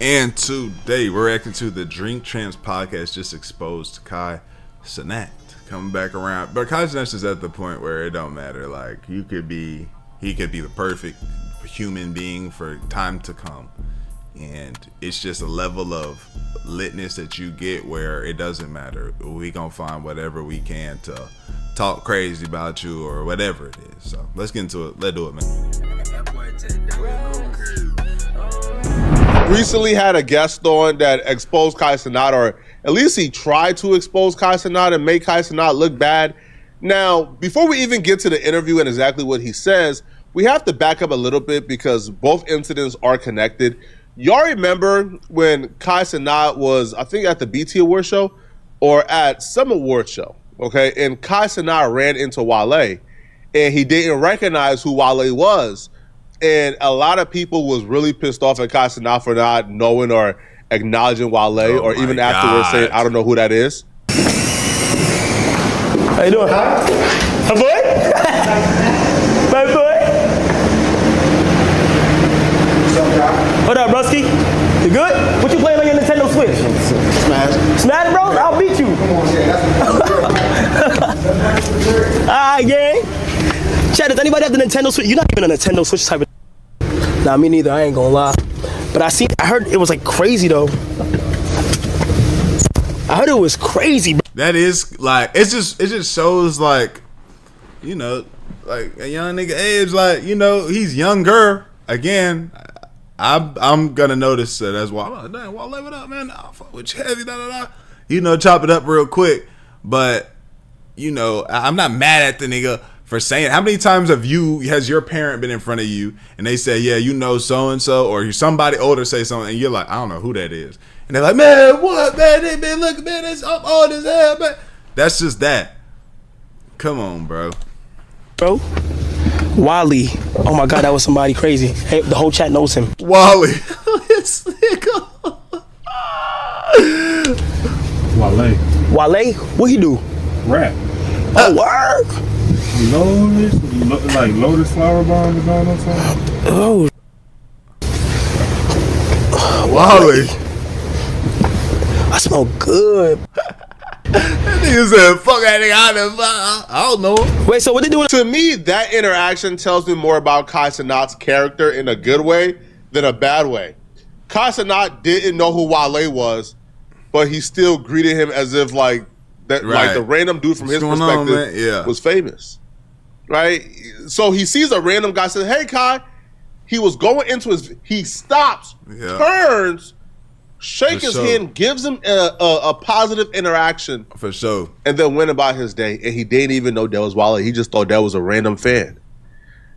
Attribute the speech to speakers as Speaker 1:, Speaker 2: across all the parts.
Speaker 1: And today we're reacting to the Drink Champs podcast just exposed Kai Cenat coming back around. But Kai Cenat's just at the point where it don't matter. Like he could be the perfect human being for time to come. And it's just a level of litness that you get where it doesn't matter. We gonna find whatever we can to talk crazy about you or whatever it is. So let's get into it. Let's do it, man.
Speaker 2: Recently had a guest on that exposed Kai Cenat, or at least he tried to expose Kai Cenat and make Kai Cenat look bad. Now, before we even get to the interview and exactly what he says, we have to back up a little bit because both incidents are connected. Y'all remember when Kai Cenat was, I think, at the BT Award show or at some award show, okay? And Kai Cenat ran into Wale, and he didn't recognize who Wale was. And a lot of people was really pissed off at Kai Cenat for not knowing or acknowledging Wale, or even afterwards saying, I don't know who that is.
Speaker 3: How you doing? My boy? My boy? What up, Brusky? You good? What you playing on your Nintendo Switch?
Speaker 4: Smash.
Speaker 3: Smash, bro? I'll beat you. Alright, gang. Chad, does anybody have the Nintendo Switch? You're not even a Nintendo Switch type of. Nah, me neither. I ain't gonna lie. But I heard it was like crazy though. I heard it was crazy, bro.
Speaker 1: That is like it just shows like, you know, like a young nigga age, like, you know, he's younger. Again, I'm gonna notice that as well. I'm like, damn, Wale, what up, man? I'll fuck with you heavy, da da da. You know, chop it up real quick. But, you know, I'm not mad at the nigga for saying. How many times has your parent been in front of you and they say, yeah, you know so and so, or somebody older say something and you're like, I don't know who that is, and they're like, man, what, man? They been looking, man, I'm old as hell, man. That's just that. Come on, bro.
Speaker 3: Wally. Oh my God, that was somebody crazy. Hey, the whole chat knows him.
Speaker 1: Wally. This nigga.
Speaker 5: Wale.
Speaker 3: Wale? What he do?
Speaker 5: Rap.
Speaker 3: Oh, word.
Speaker 5: Lotus flower bomb is on or something.
Speaker 3: Oh.
Speaker 1: Wally.
Speaker 3: I smell good.
Speaker 1: That nigga said, fuck that nigga. I don't know.
Speaker 3: Wait, so what they doing?
Speaker 2: To me, that interaction tells me more about Kai Cenat's character in a good way than a bad way. Kai Cenat didn't know who Wale was, but he still greeted him as if like that,
Speaker 1: right.
Speaker 2: Like the random dude from his perspective was famous, right? So he sees a random guy, says, "Hey, Kai." He was going into he stops, turns, shake his hand, gives him a positive interaction.
Speaker 1: For sure.
Speaker 2: And then went about his day. And he didn't even know that was Wale. He just thought that was a random fan.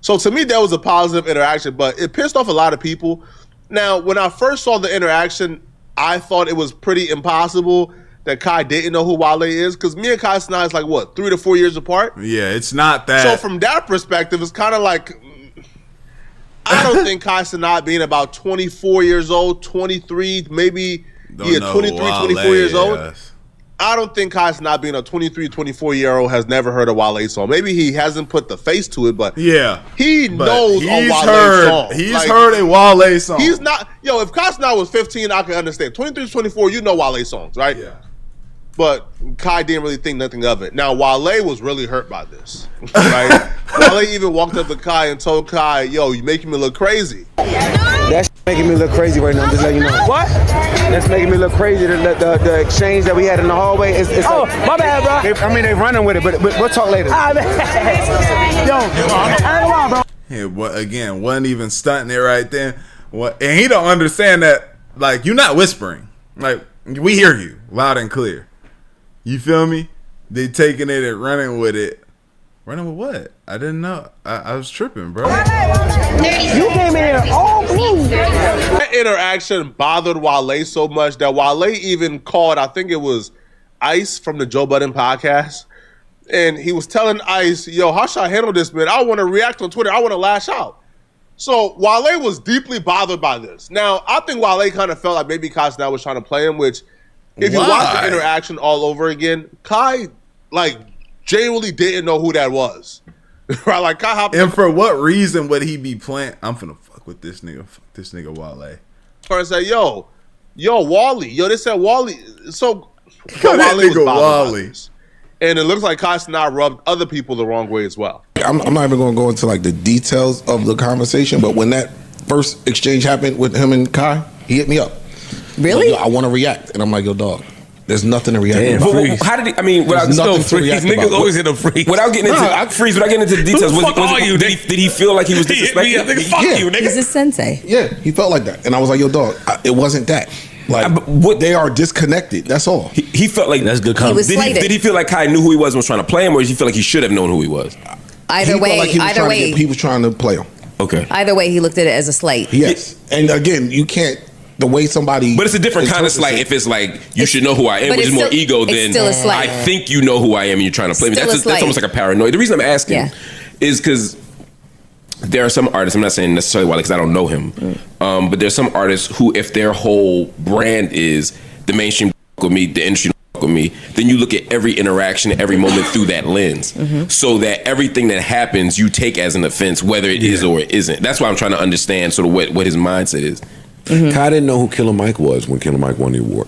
Speaker 2: So to me, that was a positive interaction, but it pissed off a lot of people. Now, when I first saw the interaction, I thought it was pretty impossible that Kai didn't know who Wale is, because me and Kai Cenat is like, what, 3 to 4 years apart?
Speaker 1: Yeah, it's not that.
Speaker 2: So from that perspective, it's kind of like, I don't think Kai Cenat being about 24 years old, 23, maybe, 23, 24 years old. I don't think Kai Cenat being a 23, 24-year-old has never heard a Wale song. Maybe he hasn't put the face to it, but he knows a Wale song.
Speaker 1: He's heard a Wale song.
Speaker 2: He's not, if Kai Cenat was 15, I could understand. 23, 24, you know Wale songs, right? Yeah. But Kai didn't really think nothing of it. Now, Wale was really hurt by this, right? Wale even walked up to Kai and told Kai, yo, you making me look crazy.
Speaker 4: That's making me look crazy right now, just letting you know.
Speaker 3: What?
Speaker 4: That's making me look crazy. The exchange that we had in the hallway. It's
Speaker 3: oh, like, my bad, bro.
Speaker 4: They're running with it, but we'll talk later.
Speaker 3: Yo, I ain't lie, bro.
Speaker 1: Yeah, again, wasn't even stunting it right then. And he don't understand that, like, you're not whispering. Like, we hear you loud and clear. You feel me? They taking it and running with it. Running with what? I didn't know. I was tripping, bro.
Speaker 3: You came in here all blue.
Speaker 2: That interaction bothered Wale so much that Wale even called, I think it was Ice from the Joe Budden podcast. And he was telling Ice, yo, how should I handle this, man? I want to react on Twitter. I want to lash out. So Wale was deeply bothered by this. Now, I think Wale kind of felt like maybe Kai Cenat was trying to play him, which if you watch the interaction all over again, Kai, like, genuinely didn't know who that was. Right? Like, Kai hopped.
Speaker 1: And for what reason would he be playing? I'm finna fuck with this nigga. Fuck this nigga Wale.
Speaker 2: And say, yo, Yo, Wally. Yo, they said Wally. So,
Speaker 1: That
Speaker 2: Wally was
Speaker 1: nigga
Speaker 2: bothered by
Speaker 1: Wally.
Speaker 2: this. And it looks like Kai Cenat rubbed other people the wrong way as well.
Speaker 6: I'm not even going to go into like the details of the conversation, but when that first exchange happened with him and Kai, he hit me up.
Speaker 7: Really?
Speaker 6: Like, yo, I want to react, and I'm like, yo, dog, there's nothing to react
Speaker 8: Damn,
Speaker 6: about.
Speaker 8: Freeze. How did he? I mean, without
Speaker 6: There's nothing to
Speaker 8: freeze,
Speaker 6: react
Speaker 8: niggas
Speaker 6: about.
Speaker 8: always hit a freeze. Without getting into freeze, without getting into the details, did he feel like he was disrespected?
Speaker 7: Nigga, fuck you, nigga. He's a sensei.
Speaker 6: Yeah, he felt like that, and I was like, yo, dog, it wasn't that. Like, they are disconnected. That's all.
Speaker 8: He felt like that's good.
Speaker 7: He was slighted.
Speaker 8: Did he feel like Kai knew who he was and was trying to play him, or did he feel like he should have known who he was?
Speaker 7: Either way,
Speaker 6: he was trying to play him.
Speaker 8: Okay.
Speaker 7: Either way, he looked at it as a slight.
Speaker 6: Yes, and again, you can't. The way somebody,
Speaker 8: but it's a different kind of slight. If it's like you should know who I am, which is more ego than I think you know who I am and you're trying to play me. That's almost like a paranoid. The reason I'm asking is because there are some artists. I'm not saying necessarily why, because I don't know him, but there's some artists who, if their whole brand is the mainstream with me, the industry with me, then you look at every interaction, every moment through that lens, so that everything that happens you take as an offense, whether it is or it isn't. That's why I'm trying to understand sort of what his mindset is.
Speaker 9: Kai didn't know who Killer Mike was when Killer Mike won the award.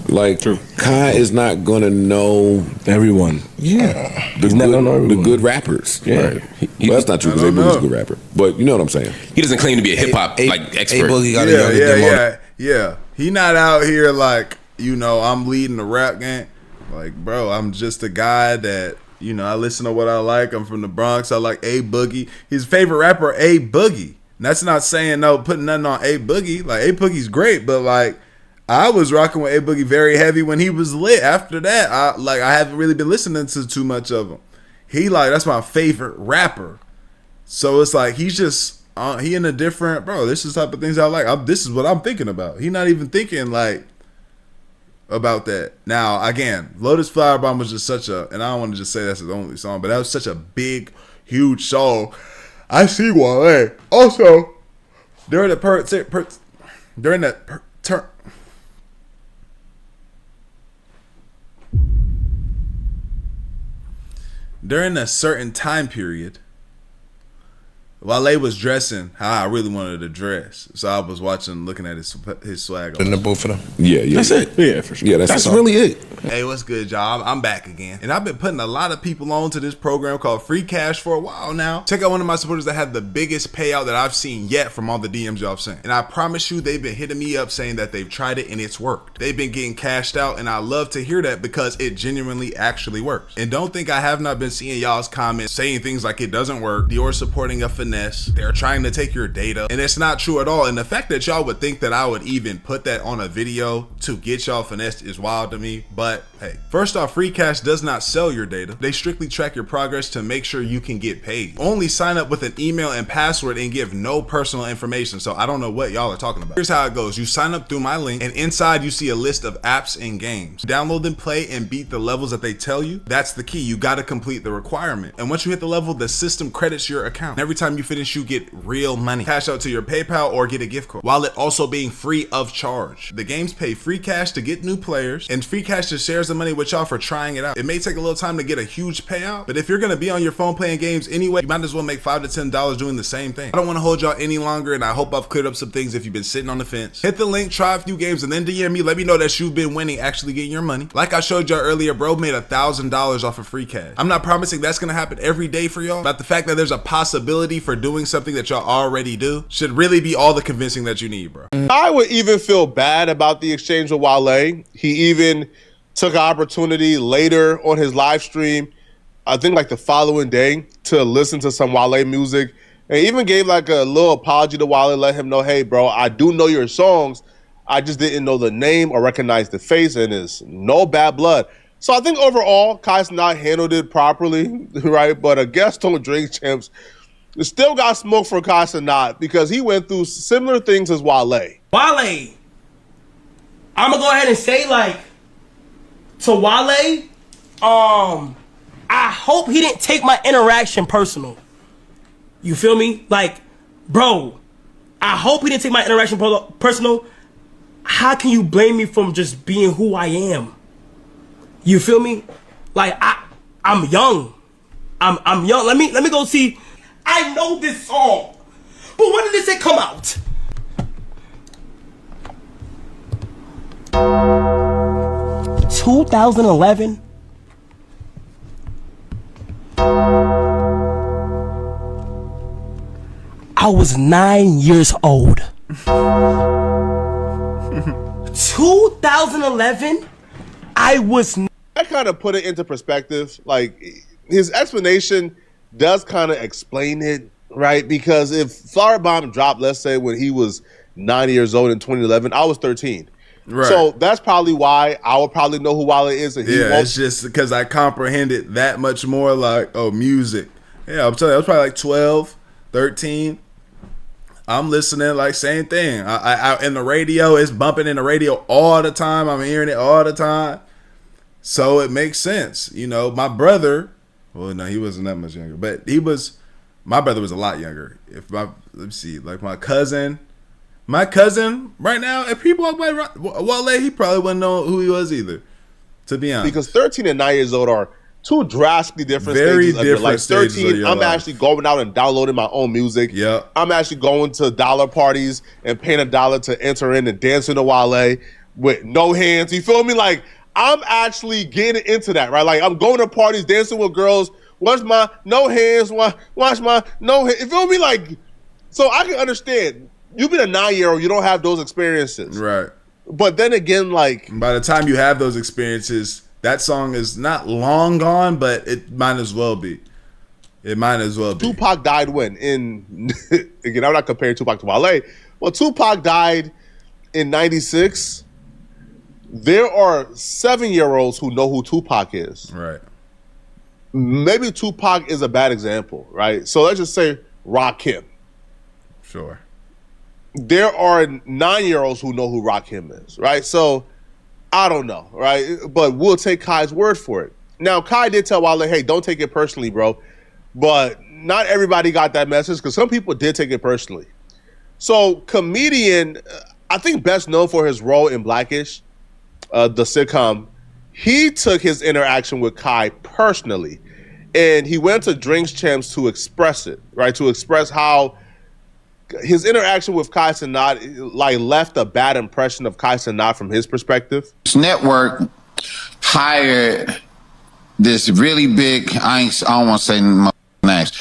Speaker 9: Like, Kai is not gonna know everyone. Yeah, the good rappers. Yeah,
Speaker 8: Right.
Speaker 9: Well, that's not true because A-Boogie's a good rapper. But you know what I'm saying.
Speaker 8: He doesn't claim to be a hip hop expert.
Speaker 6: A-Boogie got a younger demo.
Speaker 1: Yeah. He not out here like, I'm leading the rap game. Like, bro, I'm just a guy that, I listen to what I like. I'm from the Bronx. I like A-Boogie. His favorite rapper, A-Boogie. And that's not saying putting nothing on A-Boogie. Like, A-Boogie's great, but like, I was rocking with A-Boogie very heavy when he was lit. After that, I haven't really been listening to too much of him. That's my favorite rapper. So it's like he's just he in a different, bro. This is the type of things I like. This is what I'm thinking about. He not even thinking like about that. Now again, Lotus Flower Bomb was just such a, and I don't want to just say that's his only song, but that was such a big, huge song. I see Wale also during during a certain time period, Wale was dressing how I really wanted to dress. So I was looking at his swag.
Speaker 6: And the both of them.
Speaker 9: Yeah.
Speaker 6: That's it.
Speaker 9: Yeah, for sure. Yeah,
Speaker 6: that's really it.
Speaker 1: Hey, what's good, y'all? I'm back again. And I've been putting a lot of people on to this program called Free Cash for a while now. Check out one of my supporters that had the biggest payout that I've seen yet from all the DMs y'all have sent. And I promise you, they've been hitting me up saying that they've tried it and it's worked. They've been getting cashed out, and I love to hear that because it genuinely actually works. And don't think I have not been seeing y'all's comments saying things like it doesn't work. Dior supporting a finesse. They're trying to take your data. And it's not true at all. And the fact that y'all would think that I would even put that on a video to get y'all finessed is wild to me. But hey, first off, Free Cash does not sell your data. They strictly track your progress to make sure you can get paid. Only sign up with an email and password and give no personal information. So I don't know what y'all are talking about. Here's how it goes. You sign up through my link, and inside you see a list of apps and games. Download them, play, and beat the levels that they tell you. That's the key. You got to complete the requirement. And once you hit the level, the system credits your account. And every time you finish, you get real money. Cash out to your PayPal or get a gift card, while it also being free of charge. The games pay Free Cash to get new players, and Free Cash just shares the money with y'all for trying it out. It may take a little time to get a huge payout, but if you're gonna be on your phone playing games anyway, you might as well make $5 to $10 doing the same thing. I don't want to hold y'all any longer, and I hope I've cleared up some things if you've been sitting on the fence. Hit the link, try a few games, and then DM me. Let me know that you've been winning, actually getting your money. Like I showed y'all earlier, bro made $1,000 off of Free Cash. I'm not promising that's gonna happen every day for y'all, but the fact that there's a possibility for doing something that y'all already do should really be all the convincing that you need, bro.
Speaker 2: I would even feel bad about the exchange with Wale. He even took an opportunity later on his live stream, I think like the following day, to listen to some Wale music, and even gave like a little apology to Wale, let him know, hey, bro, I do know your songs. I just didn't know the name or recognize the face, and it's no bad blood. So I think overall, Kai Cenat handled it properly, right? But a guest on Drink Champs still got smoke for Kai Cenat because he went through similar things as Wale.
Speaker 3: Wale, I'm gonna go ahead and say, like, to Wale, I hope he didn't take my interaction personal. You feel me? Like, bro, I hope he didn't take my interaction personal. How can you blame me from just being who I am? You feel me? Like, I'm young. I'm young. Let me go see. I know this song, but when did this come out? 2011. I was 9 years old. 2011, I was.
Speaker 2: I kind of put it into perspective. Like, his explanation does kind of explain it, right? Because if Flower Bomb dropped, let's say, when he was 9 years old in 2011, I was 13. Right. So that's probably why I would probably know who Wale is. And he won't.
Speaker 1: It's just because I comprehended that much more, like, music. Yeah, I'm telling you, I was probably like 12, 13. I'm listening, like, same thing. I in the radio, it's bumping in the radio all the time. I'm hearing it all the time. So it makes sense. You know, my brother, well, no, he wasn't that much younger, but my brother was a lot younger. Let's see, like my cousin right now, if people walk by Wale, he probably wouldn't know who he was either, to be honest.
Speaker 2: Because 13 and 9 years old are two drastically different
Speaker 1: Very
Speaker 2: stages of your life.
Speaker 1: different
Speaker 2: 13, I'm actually going out and downloading my own music.
Speaker 1: Yeah,
Speaker 2: I'm actually going to dollar parties and paying $1 to enter in and dancing to Wale with no hands. You feel me? Like, I'm actually getting into that, right? Like, I'm going to parties, dancing with girls. Watch my no hands. Watch my no hands. You feel me? Like, so I can understand. You've been a 9-year-old. You don't have those experiences,
Speaker 1: right?
Speaker 2: But then again, like,
Speaker 1: by the time you have those experiences, that song is not long gone, but it might as well be. It might as well be.
Speaker 2: Tupac died when? Again, I'm not comparing Tupac to Wale. Well, Tupac died in 96. There are 7-year-olds who know who Tupac is.
Speaker 1: Right.
Speaker 2: Maybe Tupac is a bad example, right? So let's just say Rakim.
Speaker 1: Sure.
Speaker 2: There are 9-year-olds who know who Rakim is, right? So I don't know, right? But we'll take Kai's word for it. Now, Kai did tell Wale, hey, don't take it personally, bro. But not everybody got that message because some people did take it personally. So comedian, I think best known for his role in Blackish, the sitcom, he took his interaction with Kai personally. And he went to Drinks Champs to express it, right? To express how his interaction with Kai Cenat like left a bad impression of Kai Cenat from his perspective.
Speaker 10: This network hired this really big, I don't want to say names,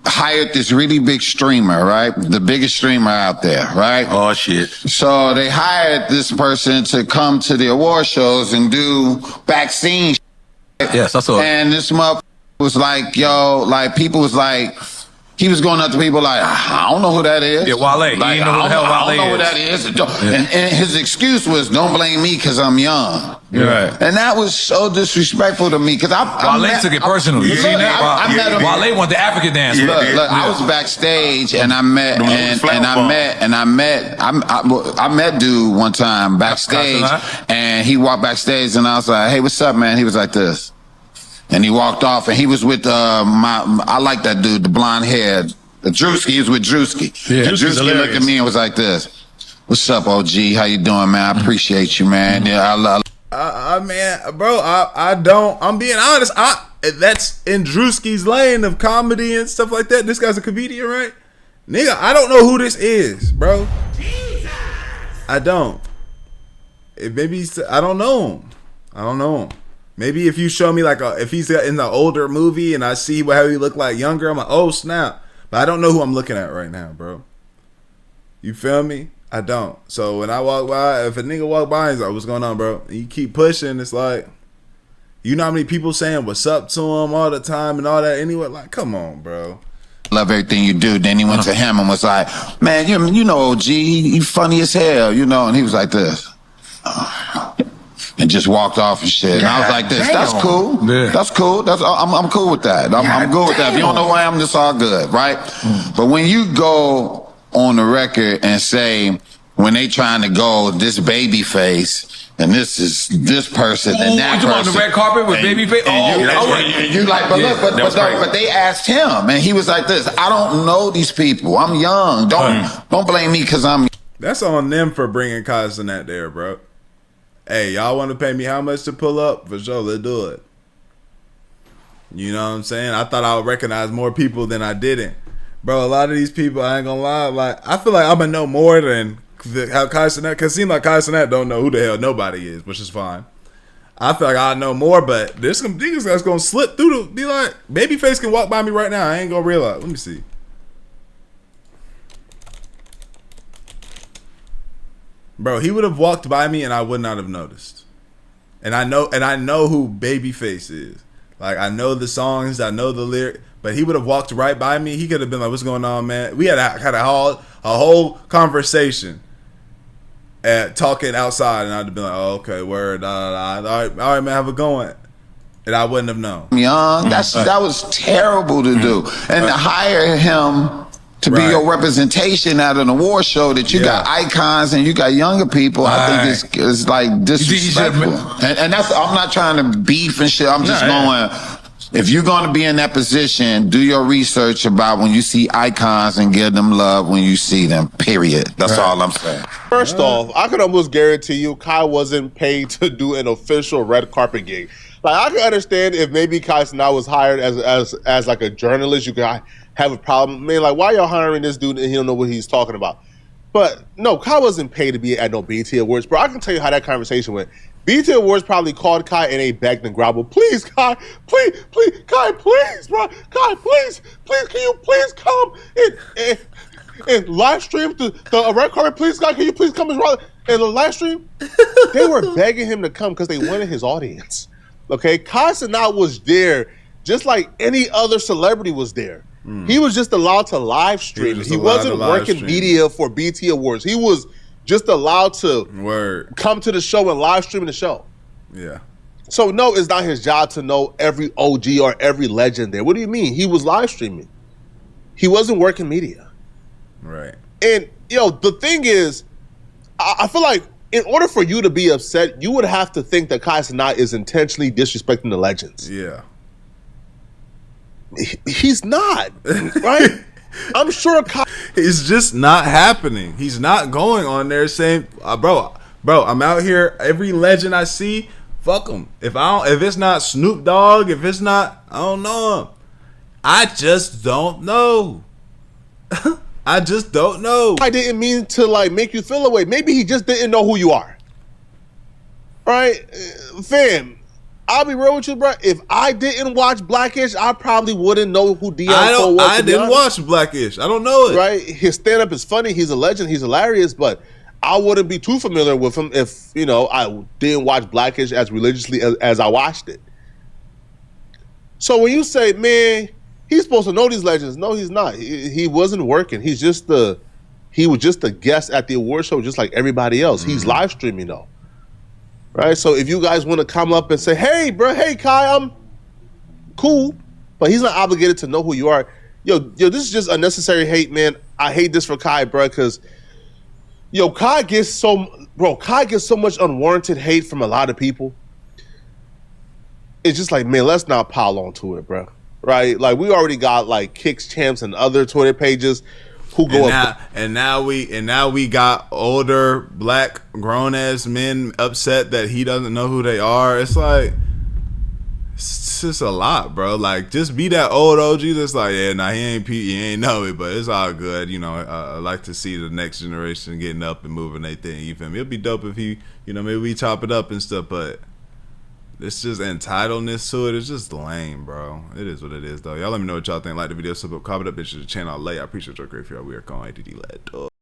Speaker 10: hired this really big streamer, right? The biggest streamer out there, right?
Speaker 11: Oh, shit.
Speaker 10: So they hired this person to come to the award shows and do vaccine shit.
Speaker 11: Yes, I saw it.
Speaker 10: And this motherfucker was like, yo, like people was like, he was going up to people like, I don't know who that is.
Speaker 11: Yeah, Wale.
Speaker 10: Like,
Speaker 11: You know who the hell Wale
Speaker 10: I don't know who that is. And his excuse was, don't blame me because I'm young.
Speaker 11: Right.
Speaker 10: And that was so disrespectful to me because
Speaker 11: Wale took it personally. You seen that?
Speaker 10: I met him.
Speaker 11: Wale wanted the African dance.
Speaker 10: Look, I was backstage and I met I met dude one time backstage and he walked backstage and I was like, hey, what's up, man? He was like this. And he walked off, and he was with I like that dude, the blonde hair, the Drewski. He was with Drewski. Yeah, and Drewski looked at me and was like this. What's up, OG? How you doing, man? I appreciate you, man. Yeah,
Speaker 1: man, bro, I'm being honest. That's in Drewski's lane of comedy and stuff like that. This guy's a comedian, right? Nigga, I don't know who this is, bro. Jesus. I don't. I don't know him. Maybe if you show me if he's in the older movie and I see how he looked like younger, I'm like, oh snap. But I don't know who I'm looking at right now, bro. You feel me? I don't. So when I walk by, if a nigga walk by, he's like, what's going on, bro? And you keep pushing, it's like, you know how many people saying what's up to him all the time and all that anyway? Like, come on, bro.
Speaker 10: Love everything you do. Then he went to him and was like, man, you know OG, he funny as hell, you know? And he was like this. And just walked off and shit. And I was like this. That's cool. Yeah. That's cool. I'm cool with that. I'm good with that. If you don't know who I am, it's all good, right? But when you go on the record and say, when they trying to go this baby face, and this is this person and that person.
Speaker 11: You on the red carpet with baby face?
Speaker 10: You like, but look, but they asked him, and he was like this. I don't know these people. I'm young. Don't blame me because I'm.
Speaker 1: That's on them for bringing Kai Cenat there, bro. Hey, y'all want to pay me how much to pull up? For sure, let's do it. You know what I'm saying? I thought I would recognize more people than I didn't. Bro, a lot of these people, I ain't gonna lie, like, I feel like I'm gonna know more than how Kai Cenat, because it seems like Kai Cenat don't know who the hell nobody is, which is fine. I feel like I know more, but there's some niggas that's gonna slip through to be like, Babyface can walk by me right now. I ain't gonna realize. Let me see. Bro, he would have walked by me and I would not have noticed. And I know who Babyface is. Like, I know the songs, I know the lyric, but he would have walked right by me. He could have been like, "What's going on, man?" We had a whole conversation, talking outside, and I'd have been like, "Oh, okay, word, all right, man, have a going," and I wouldn't have known.
Speaker 10: Young, that was terrible to do, and to hire him to be your representation at an award show that you got icons and you got younger people. I think it's like disrespectful. And that's, I'm not trying to beef and shit. I'm just going, if you're going to be in that position, do your research about when you see icons and give them love when you see them, period. That's all I'm saying.
Speaker 2: First off, I could almost guarantee you Kai wasn't paid to do an official red carpet gig. Like, I can understand if maybe Kai Cenat was hired as like a journalist, you could have a problem. Man, like, why y'all hiring this dude and he don't know what he's talking about? But no, Kai wasn't paid to be at no BET Awards. Bro, I can tell you how that conversation went. BET Awards probably called Kai and they begged and groveled. Please, Kai, please, Kai, please, bro. Kai, please, can you please come and live stream the red carpet? Please, Kai, can you please come and the live stream? They were begging him to come because they wanted his audience. Okay, Kai Cenat was there just like any other celebrity was there. He was just allowed to live stream. He wasn't working media for BET Awards. He was just allowed to come to the show and live stream the show.
Speaker 1: Yeah.
Speaker 2: So no, it's not his job to know every OG or every legend there. What do you mean? He was live streaming. He wasn't working media.
Speaker 1: Right.
Speaker 2: And the thing is, I feel like in order for you to be upset, you would have to think that Kai Cenat is intentionally disrespecting the legends.
Speaker 1: Yeah.
Speaker 2: He's not, right? I'm sure
Speaker 1: it's just not happening. He's not going on there saying, bro, I'm out here. Every legend I see, fuck him. If it's not Snoop Dogg, if it's not, I don't know him. I just don't know. I just don't know.
Speaker 2: I didn't mean to like make you feel away. Maybe he just didn't know who you are. Right? Fam, I'll be real with you, bro. If I didn't watch Blackish, I probably wouldn't know who Dior Cole was.
Speaker 1: I didn't watch Blackish. I don't know it.
Speaker 2: Right? His stand-up is funny. He's a legend. He's hilarious, but I wouldn't be too familiar with him if, I didn't watch Blackish as religiously as I watched it. So when you say, man, he's supposed to know these legends. No, he's not. He wasn't working. He was just a guest at the award show just like everybody else. He's live streaming though. Right? So if you guys want to come up and say, hey, bro, hey, Kai, I'm cool, but he's not obligated to know who you are. Yo, this is just unnecessary hate, man. I hate this for Kai, bro, because, Kai gets so much unwarranted hate from a lot of people. It's just like, man, let's not pile onto it, bro. Right? Like, we already got, like, Kicks Champs and other Twitter pages who go up.
Speaker 1: And now we got older black grown ass men upset that he doesn't know who they are. It's like, it's just a lot, bro. Like, just be that old OG that's like, yeah, nah, he ain't know it, but it's all good. I like to see the next generation getting up and moving their thing. You feel me? It'd be dope if he, maybe we chop it up and stuff, but it's just entitledness to it. It's just lame, bro. It is what it is, though. Y'all let me know what y'all think. Like the video, comment up, bitch, to the channel late. I appreciate your great for y'all. We are calling ADD Led.